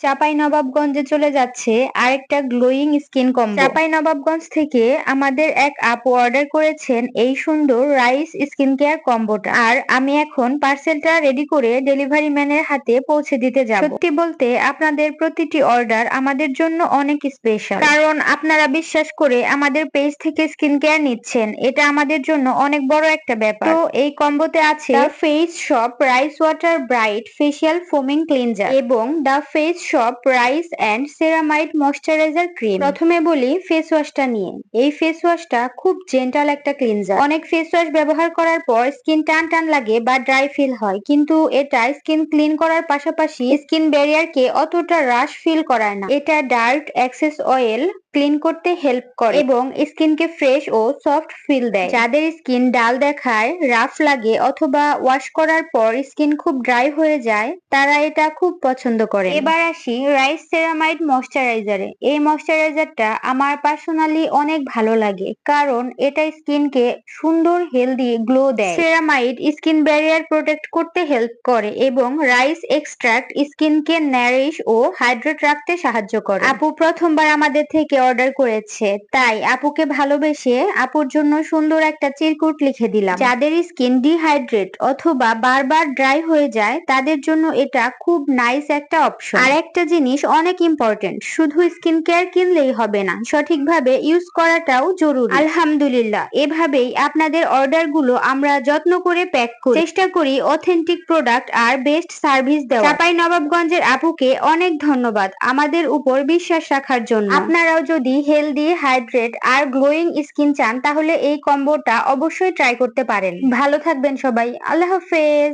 চাঁপাইনবাবগঞ্জে চলে যাচ্ছে আরেকটা গ্লোয়িং স্কিন কম্বো। চাঁপাইনবাবগঞ্জ থেকে আমাদের এক আপু অর্ডার করেছেন এই সুন্দর রাইস স্কিন কেয়ার কম্বোটা, আর আমি এখন পার্সেলটা রেডি করে ডেলিভারি ম্যানের হাতে পৌঁছে দিতে যাব। সত্যি বলতে আপনাদের প্রতিটি অর্ডার আমাদের জন্য অনেক স্পেশাল, কারণ আপনারা বিশ্বাস করে আমাদের পেজ থেকে স্কিন কেয়ার নিচ্ছেন, এটা আমাদের জন্য অনেক বড় একটা ব্যাপার। তো এই কম্বোতে আছে the face shop rice water bright facial foaming cleanser এবং the face shop rice and ceramide moisturiser cream. প্রথমে বলি ফেস ওয়াশটা নিয়ে। এই ফেস ওয়াশটা খুব জেন্টাল একটা ক্লিনজার। অনেক ফেস ওয়াশ ব্যবহার করার পর স্কিন টান টান লাগে বা ড্রাই ফিল হয়, কিন্তু এটা স্কিন ক্লিন করার পাশাপাশি স্কিন ব্যারিয়ারকে অতটা রাশ ফিল করায় না। এটা ডার্ক এক্সেস অয়েল ক্লিন করতে হেল্প করে এবং স্কিনকে ফ্রেশ ও সফট ফিল দেয়। যাদের স্কিন ডাল দেখায়, রাফ লাগে অথবা ওয়াশ করার পর স্কিন খুব ড্রাই হয়ে যায়, তারা এটা খুব পছন্দ করে। এবার আসি রাইস সেরামাইড ময়শ্চারাইজারে। এই ময়শ্চারাইজারটা আমার পার্সোনালি অনেক ভালো লাগে, কারণ এটা স্কিনকে সুন্দর হেলদি গ্লো দেয়। সেরামাইড স্কিন ব্যারিয়ার প্রোটেক্ট করতে হেল্প করে এবং রাইস এক্সট্রাক্ট স্কিনকে নারিশ ও হাইড্রেট রাখতে সাহায্য করে। আপু প্রথমবার আমাদের থেকে অর্ডার করেছে, তাই আপুকে ভালোবেসে আপুর জন্য সুন্দর একটা চিরকুট লিখে দিলাম। যাদের স্কিন ডিহাইড্রেট অথবা বারবার ড্রাই হয়ে যায়, তাদের জন্য এটা খুব নাইস একটা অপশন। আর একটা জিনিস অনেক ইম্পর্টেন্ট, শুধু স্কিন কেয়ার কিনলেই হবে না, সঠিকভাবে ইউজ করাটাও জরুরি। আলহামদুলিল্লাহ, এভাবেই আপনাদের অর্ডার গুলো আমরা যত্ন করে প্যাক করি, চেষ্টা করি অথেন্টিক প্রোডাক্ট আর বেস্ট সার্ভিস দেওয়া। চাঁপাইনবাবগঞ্জের আপুকে অনেক ধন্যবাদ আমাদের উপর বিশ্বাস রাখার জন্য। আপনারাও যদি হেলদি, হাইড্রেট আর গ্লোয়িং স্কিন চান, তাহলে এই কম্বোটা অবশ্যই ট্রাই করতে পারেন। ভালো থাকবেন সবাই, আল্লাহ হাফেজ।